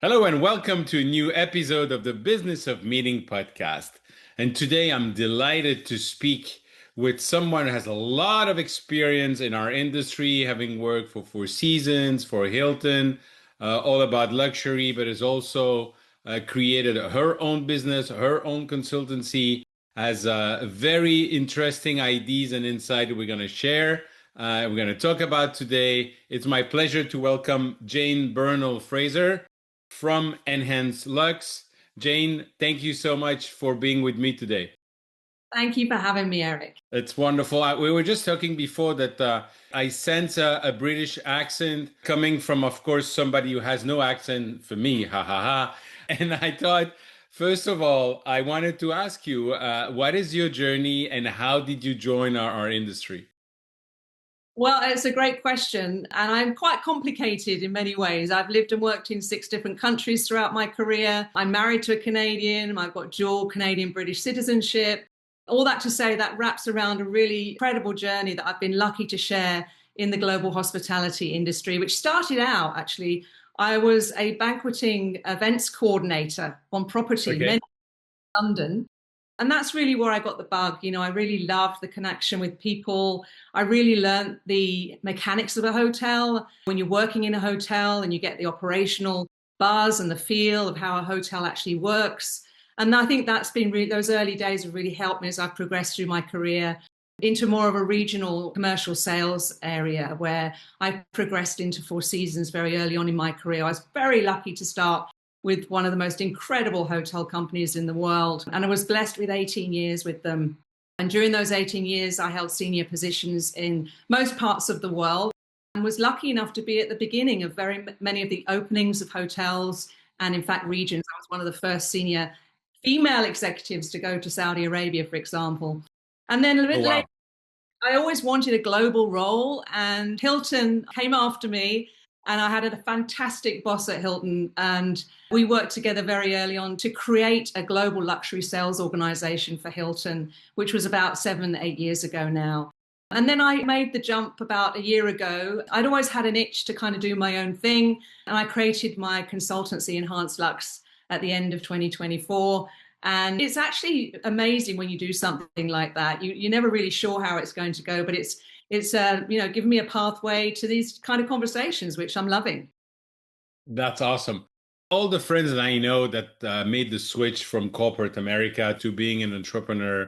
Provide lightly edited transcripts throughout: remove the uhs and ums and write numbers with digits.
Hello and welcome to a new episode of the Business of Meeting podcast. And today I'm delighted to speak with someone who has a lot of experience in our industry, having worked for Four Seasons, for Hilton, all about luxury, but has also created her own business, her own consultancy, has very interesting ideas and insight we're going to share. We're going to talk about today. It's my pleasure to welcome Jane Burnell-Fraser from Enhance Lux. Jane, thank you so much for being with me today. Thank you for having me, Eric. It's wonderful. We were just talking before that I sense a British accent coming from, of course, somebody who has no accent for me. Ha ha ha. And I thought, first of all, I wanted to ask you, what is your journey and how did you join our industry? Well, it's a great question, and I'm quite complicated in many ways. I've lived and worked in 6 different countries throughout my career. I'm married to a Canadian. I've got dual Canadian British citizenship. All that to say that wraps around a really incredible journey that I've been lucky to share in the global hospitality industry, which started out actually, I was a banqueting events coordinator on property, Okay. many in London. And that's really where I got the bug. I really loved the connection with people. I really learned the mechanics of a hotel. When you're working in a hotel and you get the operational buzz and the feel of how a hotel actually works. And I think that's been really, those early days have really helped me as I've progressed through my career into more of a regional commercial sales area where I progressed into Four Seasons very early on in my career. I was very lucky to start with one of the most incredible hotel companies in the world. And I was blessed with 18 years with them. And during those 18 years, I held senior positions in most parts of the world and was lucky enough to be at the beginning of very many of the openings of hotels and, in fact, regions. I was one of the first senior female executives to go to Saudi Arabia, for example. And then a Oh, bit wow. later, I always wanted a global role, and Hilton came after me. And I had a fantastic boss at Hilton, and we worked together very early on to create a global luxury sales organization for Hilton, which was about 7, 8 years ago now. And then I made the jump about a year ago. I'd always had an itch to kind of do my own thing, and I created my consultancy, Enhance Lux, at the end of 2024. And it's actually amazing when you do something like that. You're never really sure how it's going to go, but it's given me a pathway to these kind of conversations, which I'm loving. That's awesome. All the friends that I know that made the switch from corporate America to being an entrepreneur,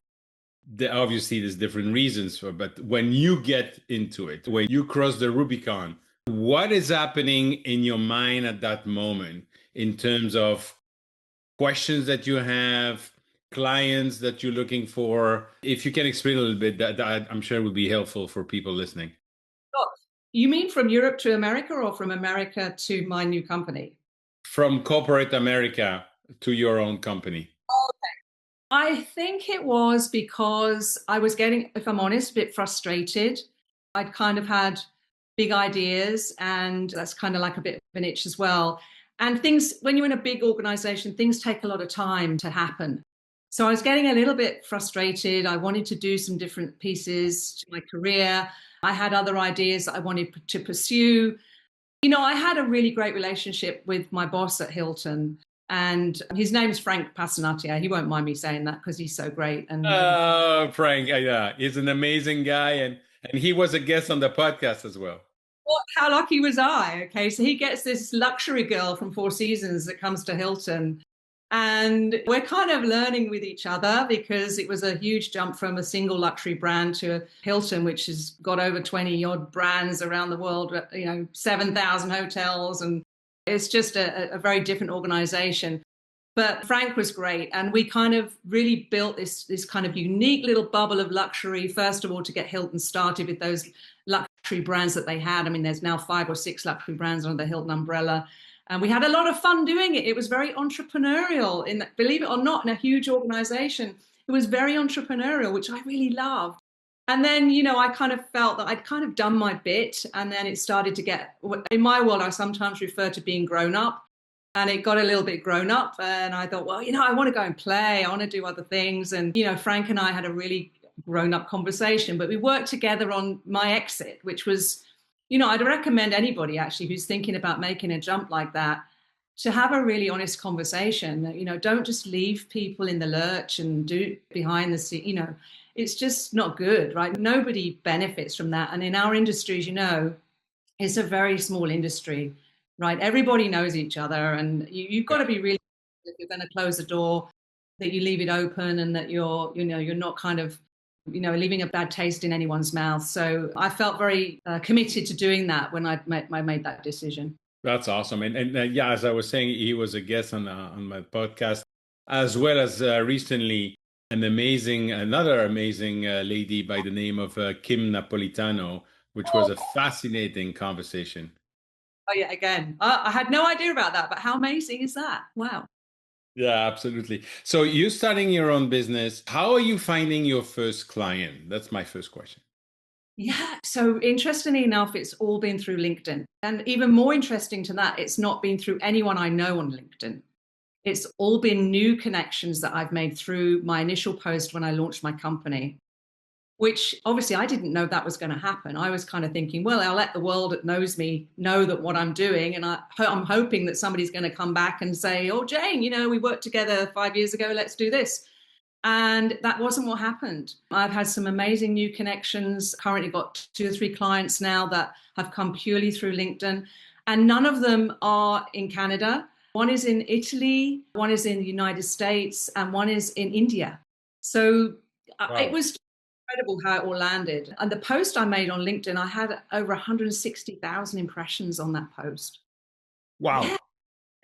obviously there's different reasons for, but when you get into it, when you cross the Rubicon, what is happening in your mind at that moment in terms of questions that you have, clients that you're looking for? If you can explain a little bit, that I'm sure would be helpful for people listening. Oh, you mean from Europe to America or from America to my new company? From corporate America to your own company. I think it was because I was getting, if I'm honest, a bit frustrated. I'd kind of had big ideas, and that's kind of like a bit of an itch as well. And things, when you're in a big organization, things take a lot of time to happen. So I was getting a little bit frustrated. I wanted to do some different pieces to my career. I had other ideas that I wanted to pursue. I had a really great relationship with my boss at Hilton, and his name's Frank Passanatier. He won't mind me saying that because he's so great. And Oh, Frank, yeah, he's an amazing guy, and he was a guest on the podcast as well. how lucky was I? Okay, so he gets this luxury girl from Four Seasons that comes to Hilton. And we're kind of learning with each other because it was a huge jump from a single luxury brand to Hilton, which has got over 20 odd brands around the world, 7,000 hotels. And it's just a very different organization. But Frank was great. And we kind of really built this kind of unique little bubble of luxury, first of all, to get Hilton started with those luxury brands that they had. I mean, there's now 5 or 6 luxury brands under the Hilton umbrella. And we had a lot of fun doing it. It was very entrepreneurial, believe it or not, in a huge organization. It was very entrepreneurial, which I really loved. And then, I kind of felt that I'd kind of done my bit. And then it started to get, in my world, I sometimes refer to being grown up. And it got a little bit grown up. And I thought, well, I want to go and play. I want to do other things. And, Frank and I had a really grown up conversation. But we worked together on my exit, which was, I'd recommend anybody actually who's thinking about making a jump like that. to have a really honest conversation. Don't just leave people in the lurch and do behind the scene. It's just not good, right? Nobody benefits from that. And in our industries, it's a very small industry, right? Everybody knows each other, and you've got to be really, if you're going to close the door, that you leave it open, and that you're not kind of, leaving a bad taste in anyone's mouth. So I felt very committed to doing that when I made that decision. That's awesome. And yeah, as I was saying, he was a guest on my podcast, as well as recently another amazing lady by the name of Kim Napolitano, which was a fascinating conversation. Oh yeah, again, I had no idea about that, but how amazing is that? Wow. Yeah, absolutely. So you starting your own business, how are you finding your first client? That's my first question. Yeah. So interestingly enough, it's all been through LinkedIn. And even more interesting to that, it's not been through anyone I know on LinkedIn. It's all been new connections that I've made through my initial post when I launched my company, which obviously I didn't know that was going to happen. I was kind of thinking, well, I'll let the world that knows me know that what I'm doing. And I'm hoping that somebody's going to come back and say, oh, Jane, we worked together 5 years ago. Let's do this. And that wasn't what happened. I've had some amazing new connections, currently got 2 or 3 clients now that have come purely through LinkedIn. And none of them are in Canada. One is in Italy, one is in the United States, and one is in India. So it Wow. was incredible how it all landed. And the post I made on LinkedIn, I had over 160,000 impressions on that post. Yeah. Wow.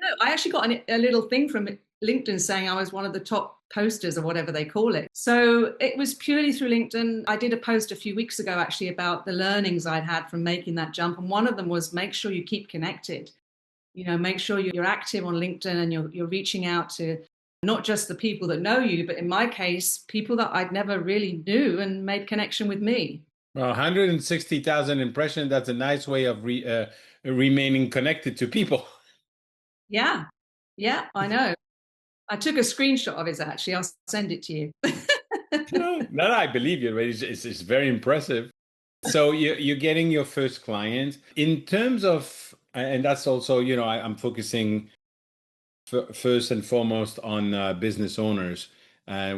No, I actually got a little thing from LinkedIn saying I was one of the top posters or whatever they call it. So it was purely through LinkedIn. I did a post a few weeks ago actually about the learnings I'd had from making that jump. And one of them was make sure you keep connected. Make sure you're active on LinkedIn and you're reaching out to not just the people that know you, but in my case, people that I'd never really knew and made connection with me. Well, 160,000 impressions, that's a nice way of remaining connected to people. Yeah. Yeah, I know. I took a screenshot of it actually. I'll send it to you. No, no, I believe you. Right? It's very impressive. So you're getting your first client in terms of, and that's also, I'm focusing first and foremost on business owners,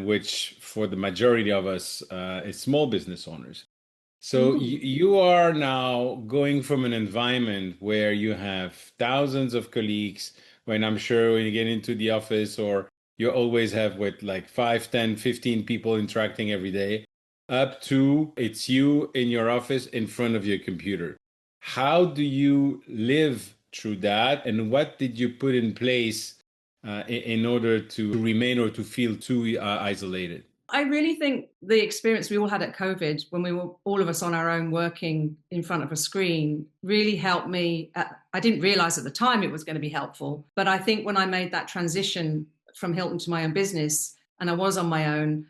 which for the majority of us is small business owners. So Mm. you are now going from an environment where you have thousands of colleagues, when I'm sure when you get into the office or you always have with like 5, 10, 15 people interacting every day, up to it's you in your office in front of your computer. How do you live through that? And what did you put in place in order to remain or to feel too isolated? I really think the experience we all had at COVID, when we were all of us on our own working in front of a screen, really helped me. I didn't realize at the time it was going to be helpful, but I think when I made that transition from Hilton to my own business and I was on my own,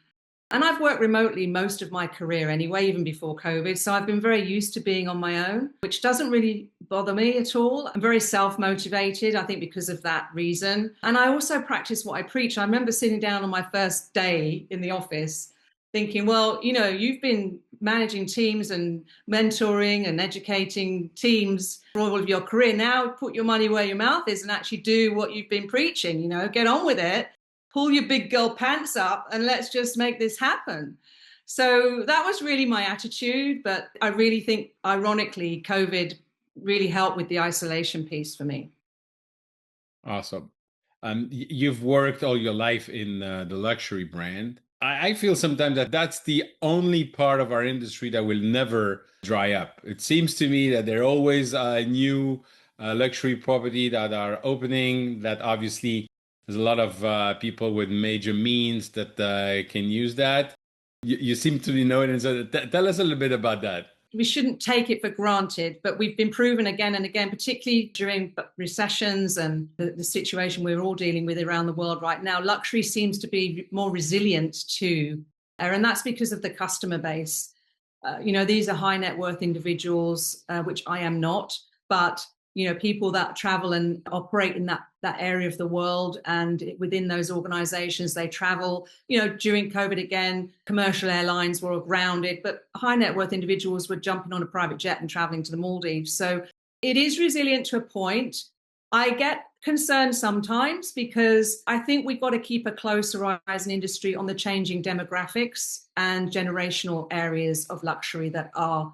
and I've worked remotely most of my career anyway, even before COVID. So I've been very used to being on my own, which doesn't really bother me at all. I'm very self-motivated, I think, because of that reason. And I also practice what I preach. I remember sitting down on my first day in the office thinking, well, you've been managing teams and mentoring and educating teams for all of your career. Now put your money where your mouth is and actually do what you've been preaching, get on with it. Pull your big girl pants up and let's just make this happen. So that was really my attitude. But I really think, ironically, COVID really helped with the isolation piece for me. Awesome. You've worked all your life in the luxury brand. I feel sometimes that that's the only part of our industry that will never dry up. It seems to me that there are always new luxury property that are opening. That obviously there's a lot of people with major means that can use that. You seem to be knowing, and so tell us a little bit about that. We shouldn't take it for granted, but we've been proven again and again, particularly during recessions and the situation we're all dealing with around the world right now. Luxury seems to be more resilient too, and that's because of the customer base. These are high net worth individuals, which I am not, but people that travel and operate in that area of the world, and within those organizations they travel. During COVID again, commercial airlines were grounded, but high net worth individuals were jumping on a private jet and traveling to the Maldives. So it is resilient to a point. I get concerned sometimes because I think we've got to keep a closer eye as an industry on the changing demographics and generational areas of luxury that are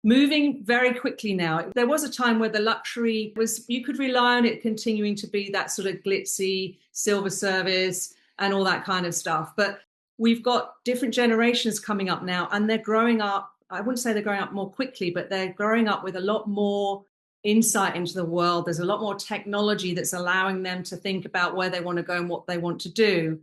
moving very quickly now. There was a time where the luxury was, you could rely on it continuing to be that sort of glitzy silver service and all that kind of stuff. But we've got different generations coming up now, and they're growing up. I wouldn't say they're growing up more quickly, but they're growing up with a lot more insight into the world. There's a lot more technology that's allowing them to think about where they want to go and what they want to do.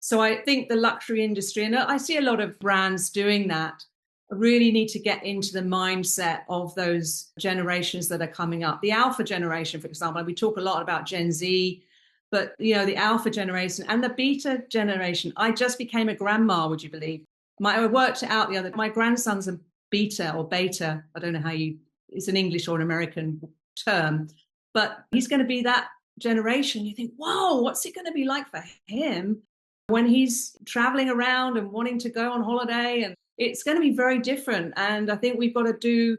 So I think the luxury industry, and I see a lot of brands doing that, really need to get into the mindset of those generations that are coming up. The alpha generation, for example, we talk a lot about Gen Z, but the alpha generation and the beta generation. I just became a grandma, would you believe? I worked it out the other. My grandson's a beta or beta. I don't know it's an English or an American term, but he's going to be that generation. You think, whoa, what's it going to be like for him when he's traveling around and wanting to go on holiday? And it's going to be very different. And I think we've got to do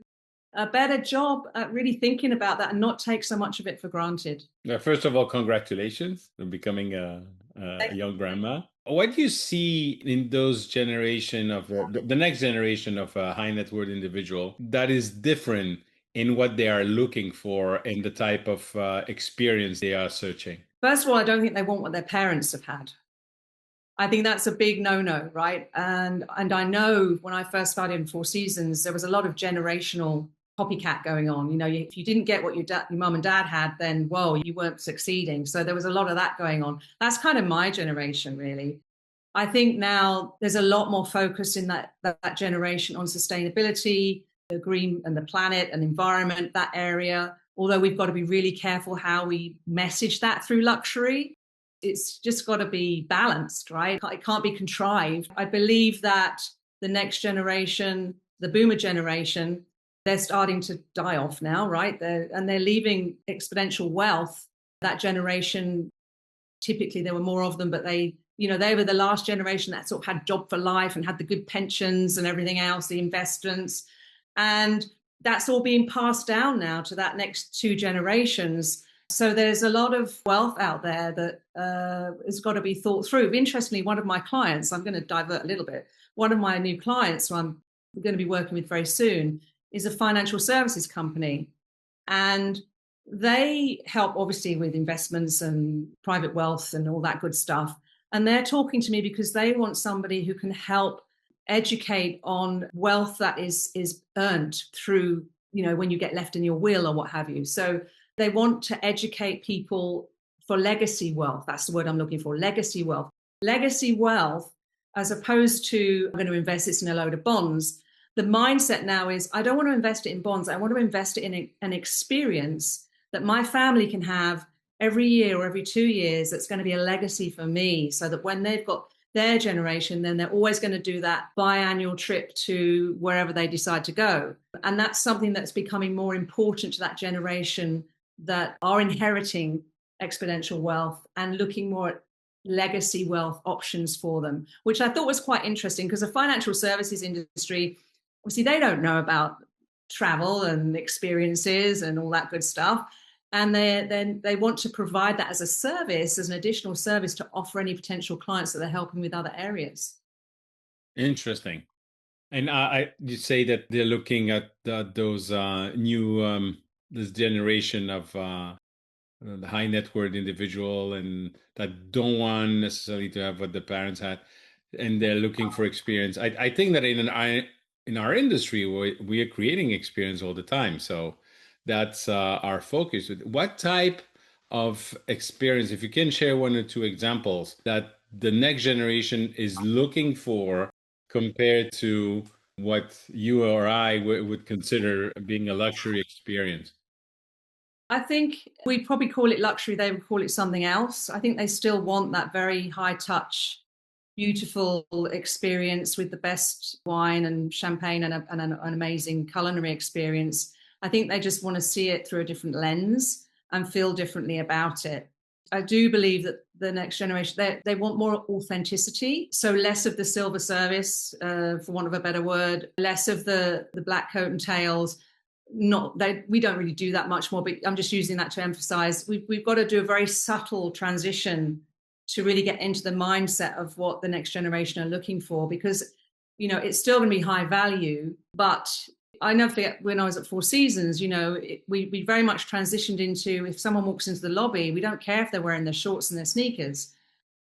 a better job at really thinking about that and not take so much of it for granted. First of all, congratulations on becoming a young grandma. What do you see in those generation of the next generation of a high net worth individual that is different in what they are looking for and the type of experience they are searching? First of all, I don't think they want what their parents have had. I think that's a big no-no, right? And I know when I first started in Four Seasons, there was a lot of generational copycat going on. If you didn't get what your mum and dad had, then, whoa, you weren't succeeding. So there was a lot of that going on. That's kind of my generation, really. I think now there's a lot more focus in that generation on sustainability, the green and the planet and environment, that area. Although we've got to be really careful how we message that through luxury. It's just got to be balanced, right? It can't be contrived. I believe that the next generation, the boomer generation, they're starting to die off now, right? They're leaving exponential wealth. That generation, typically there were more of them, but they were the last generation that sort of had job for life and had the good pensions and everything else, the investments. And that's all being passed down now to that next two generations. So there's a lot of wealth out there that has got to be thought through. Interestingly, one of my clients, I'm going to divert a little bit, one of my new clients who I'm going to be working with very soon is a financial services company. And they help obviously with investments and private wealth and all that good stuff. And they're talking to me because they want somebody who can help educate on wealth that is earned through, when you get left in your will or what have you. So they want to educate people for legacy wealth. That's the word I'm looking for, legacy wealth. Legacy wealth, as opposed to, I'm going to invest this in a load of bonds. The mindset now is, I don't want to invest it in bonds. I want to invest it in an experience that my family can have every year or every 2 years. That's going to be a legacy for me, so that when they've got their generation, then they're always going to do that biannual trip to wherever they decide to go. And that's something that's becoming more important to that generation that are inheriting exponential wealth and looking more at legacy wealth options for them, which I thought was quite interesting, because the financial services industry, obviously they don't know about travel and experiences and all that good stuff. And they want to provide that as a service, as an additional service to offer any potential clients that they're helping with other areas. Interesting. And you say that they're looking at those new this generation of the high net worth individual and that don't want necessarily to have what the parents had, and they're looking for experience. I think that in our industry we are creating experience all the time. So that's our focus. What type of experience, if you can share one or two examples that the next generation is looking for compared to what you or I would consider being a luxury experience? I think we'd probably call it luxury. They would call it something else. I think they still want that very high touch, beautiful experience with the best wine and champagne and an amazing culinary experience. I think they just want to see it through a different lens and feel differently about it. I do believe that the next generation, they want more authenticity. So less of the silver service, for want of a better word, less of the black coat and tails, we don't really do that much more, but I'm just using that to emphasize we've got to do a very subtle transition to really get into the mindset of what the next generation are looking for, because it's still going to be high value. But I never forget when I was at Four Seasons, we very much transitioned into, if someone walks into the lobby, we don't care if they're wearing their shorts and their sneakers,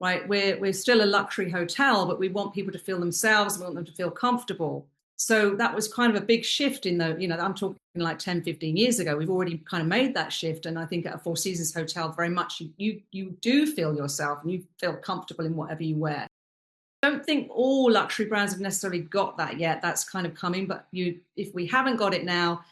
right? We're still a luxury hotel, but we want people to feel themselves, we want them to feel comfortable. So that was kind of a big shift I'm talking like 10, 15 years ago. We've already kind of made that shift. And I think at a Four Seasons hotel, very much you do feel yourself and you feel comfortable in whatever you wear. I don't think all luxury brands have necessarily got that yet. That's kind of coming. But if we haven't got it now,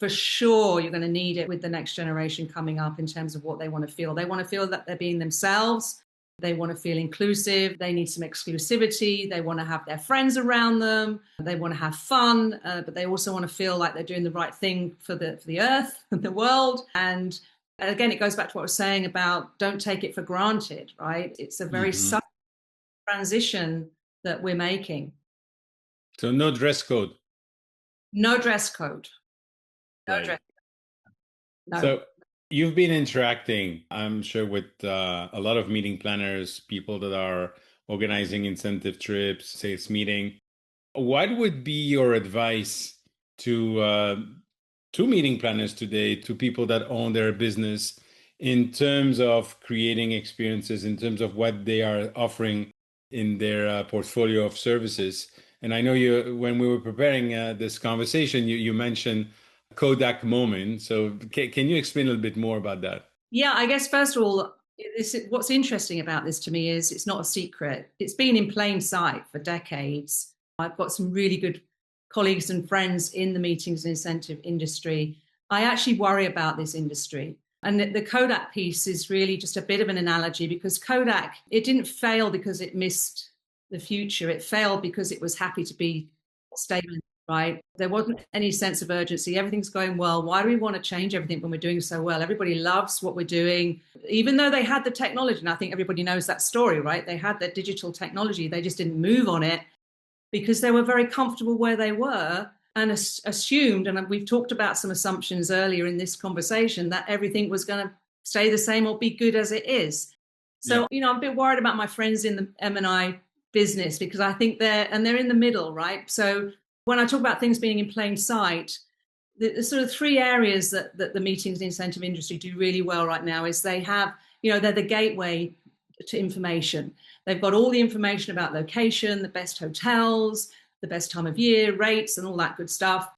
for sure, you're going to need it with the next generation coming up in terms of what they want to feel. They want to feel that they're being themselves. They want to feel inclusive. They need some exclusivity. They want to have their friends around them. They want to have fun, but they also want to feel like they're doing the right thing for the earth and the world. And again, it goes back to what I was saying about don't take it for granted, right? It's a very subtle transition that we're making. So no dress code. No dress code. No Right. dress code. No. So you've been interacting, I'm sure, with a lot of meeting planners, people that are organizing incentive trips, sales meeting. What would be your advice to meeting planners today, to people that own their business, in terms of creating experiences, in terms of what they are offering in their portfolio of services? And I know when we were preparing this conversation, you mentioned Kodak moment. So can you explain a little bit more about that? Yeah, I guess first of all, what's interesting about this to me is it's not a secret. It's been in plain sight for decades. I've got some really good colleagues and friends in the meetings and incentive industry. I actually worry about this industry. And the Kodak piece is really just a bit of an analogy, because Kodak, it didn't fail because it missed the future. It failed because it was happy to be stable, right? There wasn't any sense of urgency. Everything's going well. Why do we want to change everything when we're doing so well? Everybody loves what we're doing, even though they had the technology. And I think everybody knows that story, right? They had that digital technology. They just didn't move on it because they were very comfortable where they were and assumed, and we've talked about some assumptions earlier in this conversation, that everything was going to stay the same or be good as it is. So, I'm a bit worried about my friends in the M&I business, because I think they're in the middle, right? So when I talk about things being in plain sight, the sort of three areas that the meetings and incentive industry do really well right now is they have, they're the gateway to information. They've got all the information about location, the best hotels, the best time of year, rates, and all that good stuff.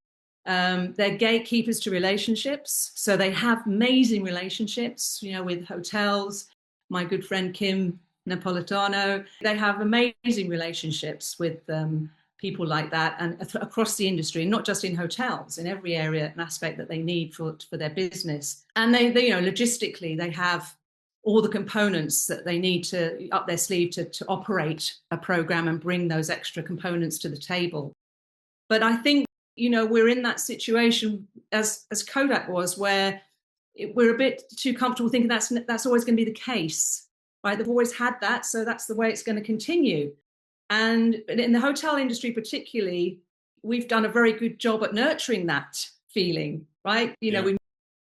They're gatekeepers to relationships. So they have amazing relationships, with hotels. My good friend Kim Napolitano, they have amazing relationships with people like that, and across the industry, not just in hotels, in every area and aspect that they need for their business. And they logistically, they have all the components that they need to up their sleeve to operate a program and bring those extra components to the table. But I think, we're in that situation as Kodak was, where we're a bit too comfortable thinking that's always going to be the case, right? They've always had that, so that's the way it's going to continue. And in the hotel industry particularly, we've done a very good job at nurturing that feeling, right? We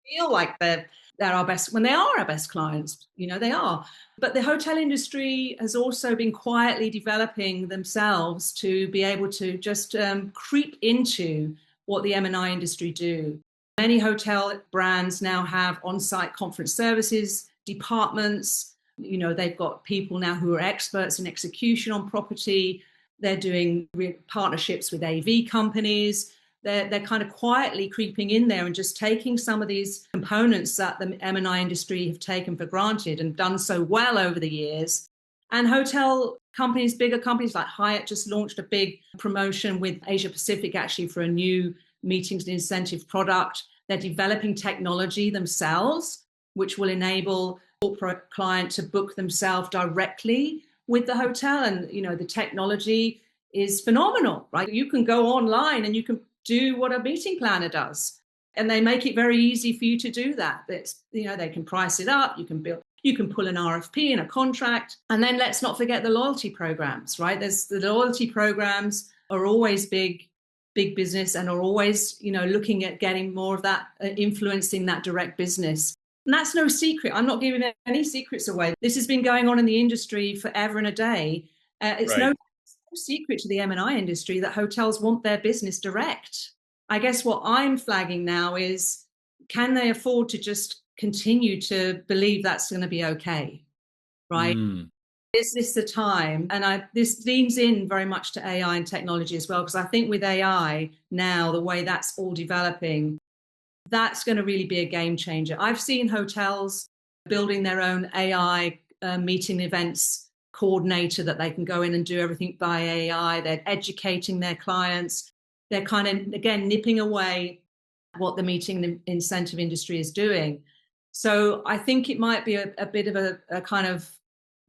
feel like they're our best, when they are our best clients, they are. But the hotel industry has also been quietly developing themselves to be able to just creep into what the M&I industry do. Many hotel brands now have on-site conference services departments. They've got people now who are experts in execution on property. They're doing partnerships with AV companies. They're kind of quietly creeping in there and just taking some of these components that the M&I industry have taken for granted and done so well over the years. And hotel companies, bigger companies like Hyatt, just launched a big promotion with Asia Pacific actually for a new meetings and incentive product. They're developing technology themselves, which will enable corporate client to book themselves directly with the hotel. And, the technology is phenomenal, right? You can go online and you can do what a meeting planner does. And they make it very easy for you to do that. It's, they can price it up, you can pull an RFP and a contract. And then let's not forget the loyalty programs, right? The loyalty programs are always big big business and are always, looking at getting more of that, influencing that direct business. And that's no secret. I'm not giving any secrets away. This has been going on in the industry forever and a day. It's Right. no secret to the M&I industry that hotels want their business direct. I guess what I'm flagging now is, can they afford to just continue to believe that's going to be okay, right? Mm. Is this the time? And this leans in very much to AI and technology as well, because I think with AI now, the way that's all developing, that's going to really be a game changer. I've seen hotels building their own AI meeting events coordinator that they can go in and do everything by AI. They're educating their clients. They're kind of, again, nipping away what the meeting and incentive industry is doing. So I think it might be a bit of a kind of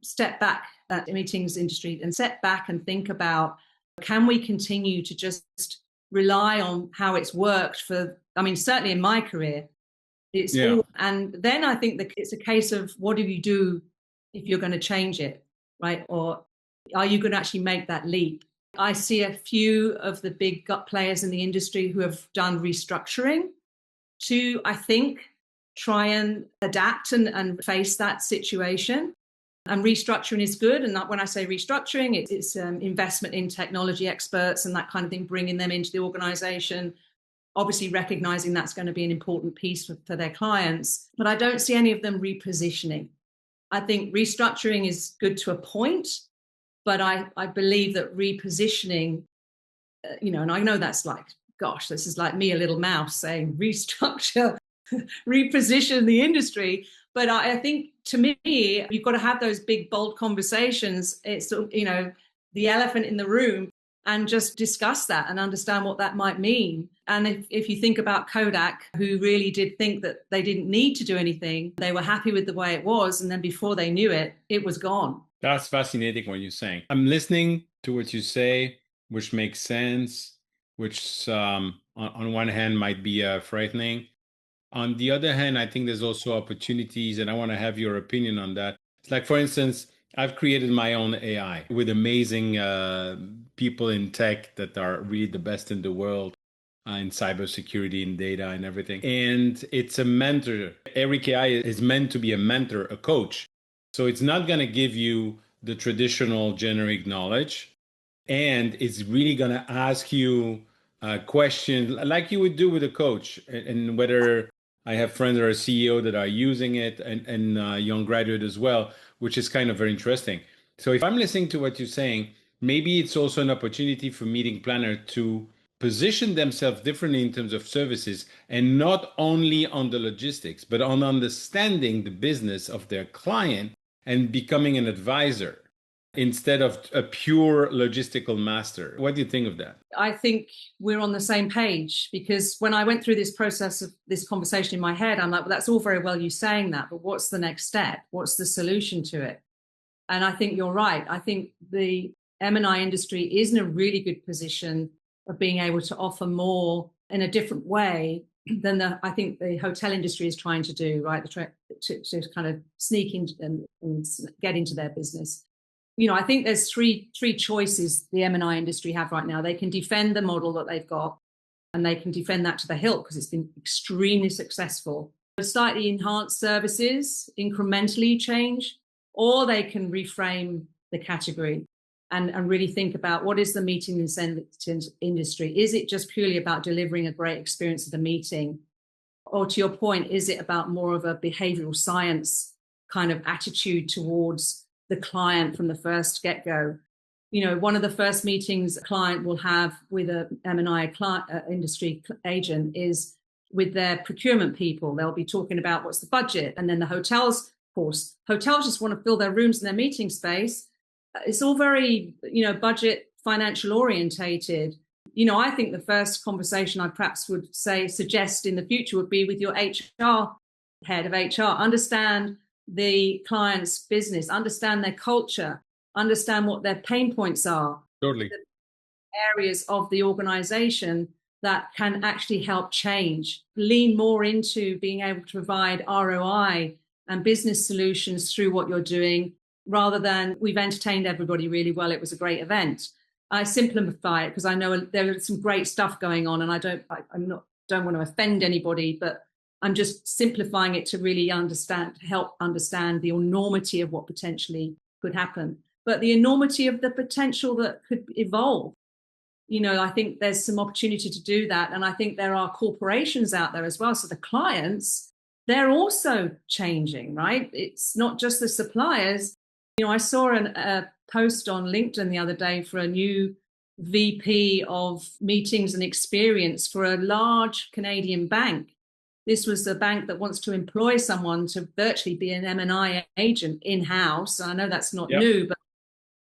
step back at the meetings industry and step back and think about, can we continue to just rely on how it's worked for, certainly in my career, and then I think that it's a case of, what do you do if you're going to change it, right? Or are you going to actually make that leap? I see a few of the big players in the industry who have done restructuring to, I think, try and adapt and face that situation. And restructuring is good. And when I say restructuring, it's investment in technology experts and that kind of thing, bringing them into the organization, obviously recognizing that's going to be an important piece for their clients. But I don't see any of them repositioning. I think restructuring is good to a point, but I believe that repositioning, and I know that's like, gosh, this is like me, a little mouse, saying restructure, reposition the industry. But I think, to me, you've got to have those big, bold conversations. It's, the elephant in the room, and just discuss that and understand what that might mean. And if you think about Kodak, who really did think that they didn't need to do anything, they were happy with the way it was. And then before they knew it, it was gone. That's fascinating what you're saying. I'm listening to what you say, which makes sense, which on one hand might be frightening. On the other hand, I think there's also opportunities, and I want to have your opinion on that. It's like, for instance, I've created my own AI with amazing people in tech that are really the best in the world in cybersecurity and data and everything. And it's a mentor. Every AI is meant to be a mentor, a coach. So it's not going to give you the traditional generic knowledge, and it's really going to ask you questions like you would do with a coach. And whether I have friends that are CEO that are using it, and young graduate as well, which is kind of very interesting. So if I'm listening to what you're saying, maybe it's also an opportunity for meeting planner to position themselves differently in terms of services, and not only on the logistics, but on understanding the business of their client and becoming an advisor instead of a pure logistical master. What do you think of that? I think we're on the same page, because when I went through this process of this conversation in my head, I'm like, well, that's all very well you saying that, but what's the next step? What's the solution to it? And I think you're right. I think the M&I industry is in a really good position of being able to offer more in a different way than I think the hotel industry is trying to do, right? To kind of sneak in and get into their business. I think there's three choices the M&I industry have right now. They can defend the model that they've got, and they can defend that to the hilt because it's been extremely successful. Slightly enhanced services, incrementally change, or they can reframe the category and really think about, what is the meeting incentive industry? Is it just purely about delivering a great experience at the meeting? Or, to your point, is it about more of a behavioral science kind of attitude towards the client from the first get-go? One of the first meetings a client will have with a M&I industry agent is with their procurement people. They'll be talking about what's the budget. And then the hotels, of course, hotels just want to fill their rooms and their meeting space. It's all very, budget, financial orientated. I think the first conversation I perhaps would suggest in the future would be with your HR head of HR. Understand the client's business, understand their culture, understand what their pain points are. Totally. The areas of the organization that can actually help change. Lean more into being able to provide ROI and business solutions through what you're doing, rather than, we've entertained everybody really well, it was a great event. I simplify it because I know there is some great stuff going on, and don't want to offend anybody, but I'm just simplifying it to really help understand the enormity of what potentially could happen, but the enormity of the potential that could evolve. I think there's some opportunity to do that. And I think there are corporations out there as well. So the clients, they're also changing, right? It's not just the suppliers. I saw a post on LinkedIn the other day for a new VP of meetings and experience for a large Canadian bank. This was a bank that wants to employ someone to virtually be an M&I agent in-house. I know that's not new, but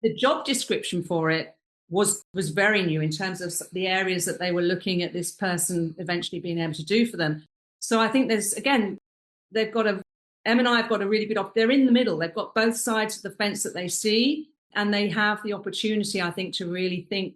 the job description for it was very new in terms of the areas that they were looking at this person eventually being able to do for them. So I think they've got M&I have got a really good they're in the middle. They've got both sides of the fence that they see, and they have the opportunity, I think, to really think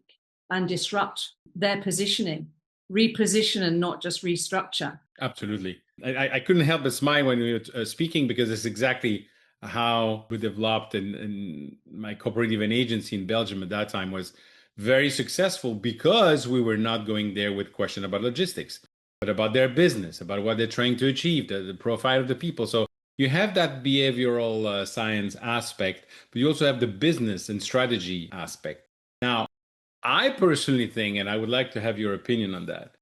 and disrupt their positioning, reposition and not just restructure. Absolutely. I couldn't help but smile when we were speaking, because it's exactly how we developed, and my cooperative and agency in Belgium at that time was very successful because we were not going there with question about logistics, but about their business, about what they're trying to achieve, the profile of the people. So you have that behavioral science aspect, but you also have the business and strategy aspect. Now, I personally think, and I would like to have your opinion on that,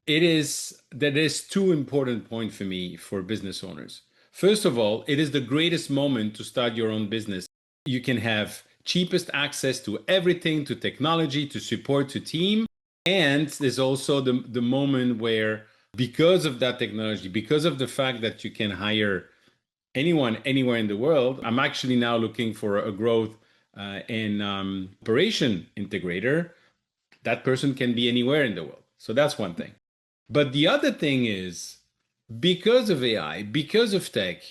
there's two important points for me for business owners. First of all, it is the greatest moment to start your own business. You can have cheapest access to everything, to technology, to support, to team. And there's also the moment where, because of that technology, because of the fact that you can hire anyone, anywhere in the world, I'm actually now looking for a growth and operation integrator. That person can be anywhere in the world. So that's one thing. But the other thing is, because of AI, because of tech,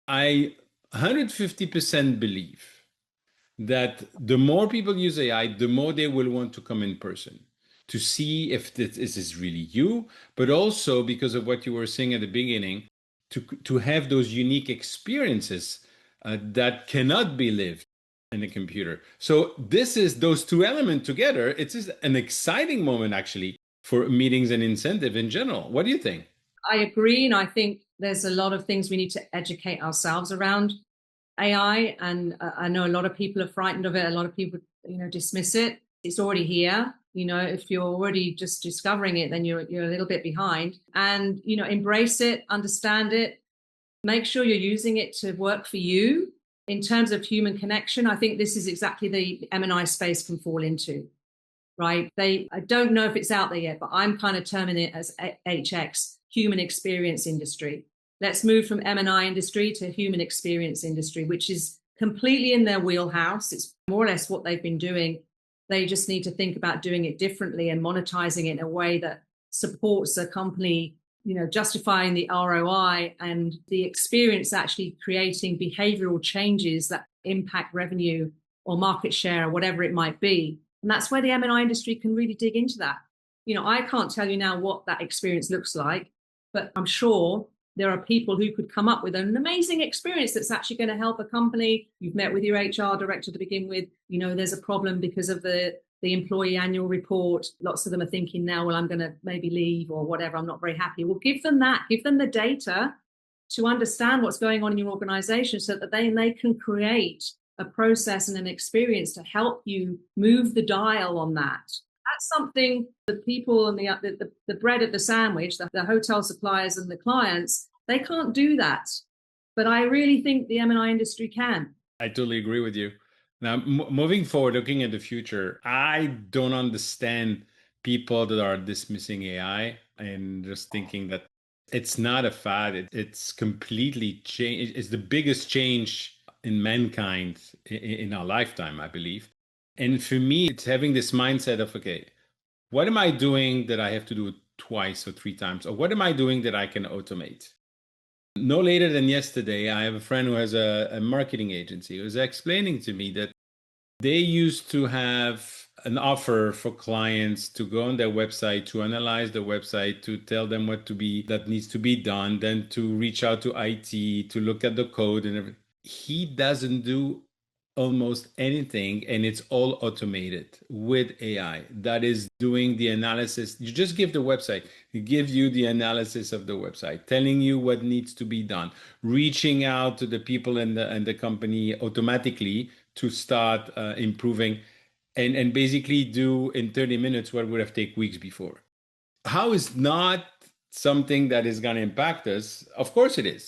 I 150% believe that the more people use AI, the more they will want to come in person to see if this is really you, but also because of what you were saying at the beginning, to have those unique experiences that cannot be lived in a computer. So those two elements together, it is an exciting moment actually for meetings and incentive in general. What do you think? I agree. And I think there's a lot of things we need to educate ourselves around AI. And I know a lot of people are frightened of it. A lot of people, dismiss it. It's already here. If you're already just discovering it, then you're a little bit behind. And, embrace it, understand it, make sure you're using it to work for you. In terms of human connection, I think this is exactly the M&I space can fall into. Right? I don't know if it's out there yet, but I'm kind of terming it as HX, human experience industry. Let's move from M&I industry to human experience industry, which is completely in their wheelhouse. It's more or less what they've been doing. They just need to think about doing it differently and monetizing it in a way that supports a company, justifying the ROI and the experience, actually creating behavioral changes that impact revenue or market share or whatever it might be. And that's where the M&I industry can really dig into that. I can't tell you now what that experience looks like, but I'm sure there are people who could come up with an amazing experience that's actually going to help a company. You've met with your HR director to begin with. There's a problem because of the employee annual report. Lots of them are thinking now, well, I'm going to maybe leave or whatever. I'm not very happy. Well, give them that. Give them the data to understand what's going on in your organization so that they can create a process and an experience to help you move the dial on that. That's something the people and the bread of the sandwich, the hotel suppliers and the clients, they can't do that. But I really think the M&I industry can. I totally agree with you. Now, moving forward, looking at the future, I don't understand people that are dismissing AI and just thinking that it's not a fad. It's completely changed. It's the biggest change in mankind in our lifetime, I believe. And for me, it's having this mindset of, okay, what am I doing that I have to do twice or three times? Or what am I doing that I can automate? No later than yesterday, I have a friend who has a marketing agency who was explaining to me that they used to have an offer for clients to go on their website, to analyze the website, to tell them that needs to be done, then to reach out to IT, to look at the code and everything. He doesn't do almost anything, and it's all automated with AI that is doing the analysis. You just give the website, it gives you the analysis of the website, telling you what needs to be done, reaching out to the people in the company automatically to start improving, and basically do in 30 minutes what would have taken weeks before. How is not something that is going to impact us? Of course it is.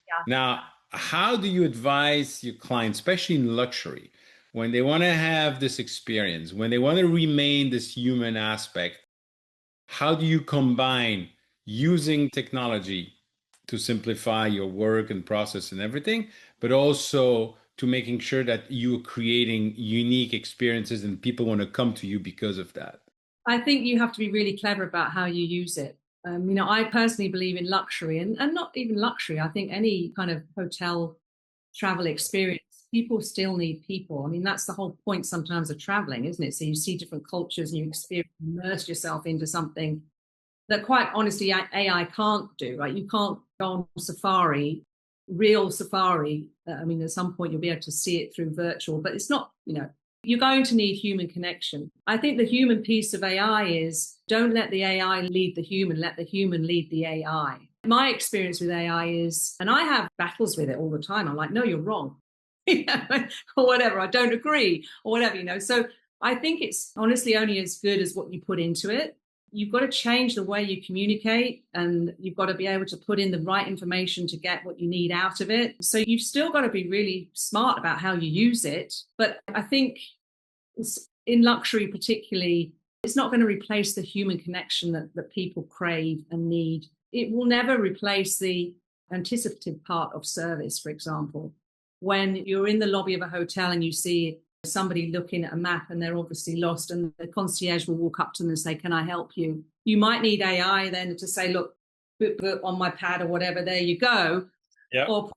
Yeah. Now, how do you advise your clients, especially in luxury, when they want to have this experience, when they want to remain this human aspect? How do you combine using technology to simplify your work and process and everything, but also to making sure that you're creating unique experiences and people want to come to you because of that? I think you have to be really clever about how you use it. I personally believe in luxury and not even luxury. I think any kind of hotel travel experience, people still need people. I mean, that's the whole point sometimes of traveling, isn't it? So you see different cultures and you experience, immerse yourself into something that quite honestly AI can't do, right? You can't go on safari, real safari. I mean, at some point you'll be able to see it through virtual, but it's not, you're going to need human connection. I think the human piece of AI is don't let the AI lead the human, let the human lead the AI. My experience with AI is, and I have battles with it all the time. I'm like, no, you're wrong, or whatever. I don't agree, or whatever. So I think it's honestly only as good as what you put into it. You've got to change the way you communicate, and you've got to be able to put in the right information to get what you need out of it. So you've still got to be really smart about how you use it. But I think in luxury particularly, it's not going to replace the human connection that people crave and need. It will never replace the anticipative part of service, for example. When you're in the lobby of a hotel and you see somebody looking at a map and they're obviously lost, and the concierge will walk up to them and say, can I help you? You might need AI then to say, look, book on my pad or whatever, there you go. Yeah. Or put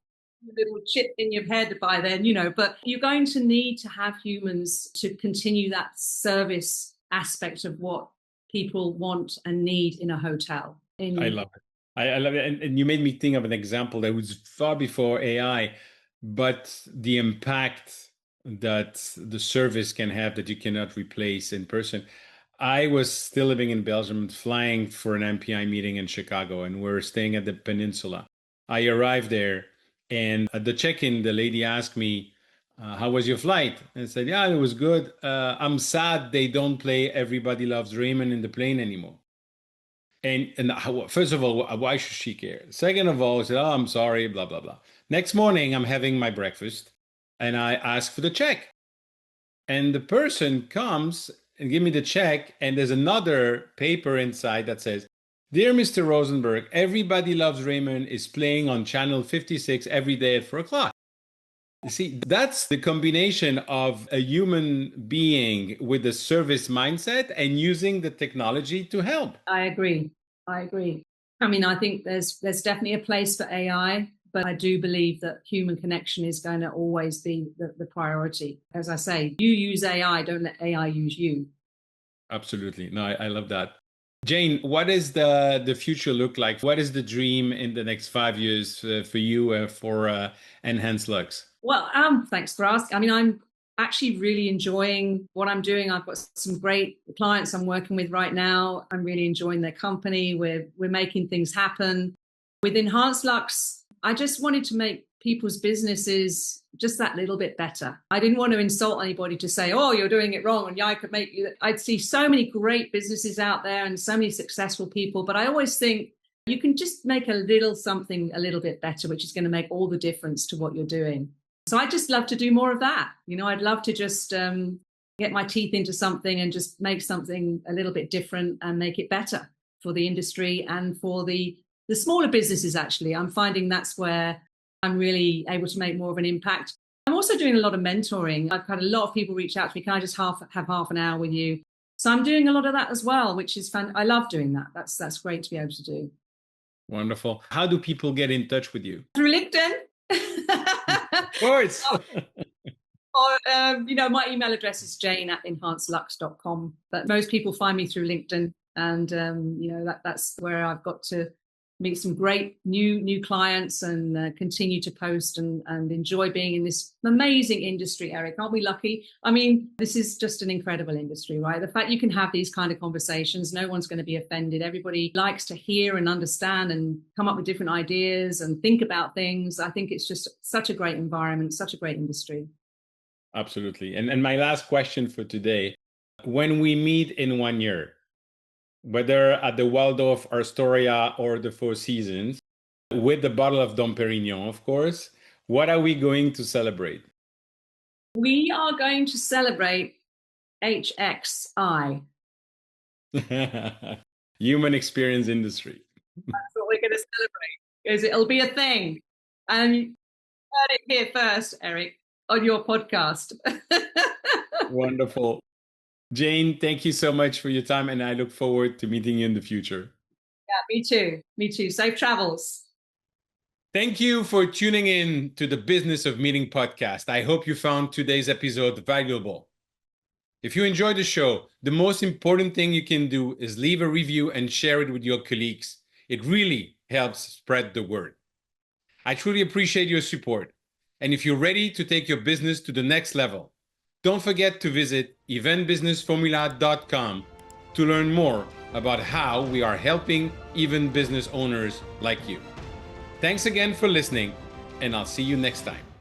a little chip in your head by then, but you're going to need to have humans to continue that service aspect of what people want and need in a hotel. I love it. I love it. And you made me think of an example that was far before AI, but the impact that the service can have that you cannot replace in person. I was still living in Belgium, flying for an MPI meeting in Chicago, and we're staying at the peninsula. I arrived there, and at the check-in, the lady asked me, how was your flight? And I said, yeah, it was good. I'm sad they don't play Everybody Loves Raymond in the plane anymore. And first of all, why should she care? Second of all, I said, oh, I'm sorry, blah, blah, blah. Next morning, I'm having my breakfast and I ask for the check. And the person comes and give me the check, and there's another paper inside that says, Dear Mr. Rosenberg, Everybody Loves Raymond is playing on channel 56 every day at 4 o'clock. You see, that's the combination of a human being with a service mindset and using the technology to help. I agree. I mean, I think there's definitely a place for AI, but I do believe that human connection is going to always be the priority. As I say, you use AI, don't let AI use you. Absolutely. No, I love that. Jane, what does the future look like? What is the dream in the next 5 years for you, for Enhance Lux? Well, thanks for asking. I mean, I'm actually really enjoying what I'm doing. I've got some great clients I'm working with right now. I'm really enjoying their company. We're making things happen. With Enhance Lux, I just wanted to make people's businesses just that little bit better. I didn't want to insult anybody to say, oh, you're doing it wrong, and yeah, I could make you. I'd see so many great businesses out there and so many successful people, but I always think you can just make a little something a little bit better, which is going to make all the difference to what you're doing. So I just love to do more of that. I'd love to just get my teeth into something and just make something a little bit different and make it better for the industry and for the smaller businesses. Actually, I'm finding that's where I'm really able to make more of an impact. I'm also doing a lot of mentoring. I've had a lot of people reach out to me, can I just have half an hour with you? So I'm doing a lot of that as well, which is fun. I love doing that. That's great to be able to do. Wonderful. How do people get in touch with you? Through LinkedIn. Of course. Or, my email address is jane@enhancelux.com. But most people find me through LinkedIn. And, that's where I've got to meet some great new clients, and continue to post and enjoy being in this amazing industry, Eric. Aren't we lucky? I mean, this is just an incredible industry, right? The fact you can have these kind of conversations, no one's going to be offended. Everybody likes to hear and understand and come up with different ideas and think about things. I think it's just such a great environment, such a great industry. Absolutely. And my last question for today, when we meet in 1 year, whether at the Waldorf Astoria or the Four Seasons, with the bottle of Dom Perignon, of course, what are we going to celebrate? We are going to celebrate HXI. Human experience industry. That's what we're going to celebrate, because it'll be a thing. And you heard it here first, Eric, on your podcast. Wonderful. Jane, thank you so much for your time, and I look forward to meeting you in the future. Yeah, me too. Me too. Safe travels. Thank you for tuning in to the Business of Meeting podcast. I hope you found today's episode valuable. If you enjoyed the show, the most important thing you can do is leave a review and share it with your colleagues. It really helps spread the word. I truly appreciate your support. And if you're ready to take your business to the next level, don't forget to visit eventbusinessformula.com to learn more about how we are helping even business owners like you. Thanks again for listening, and I'll see you next time.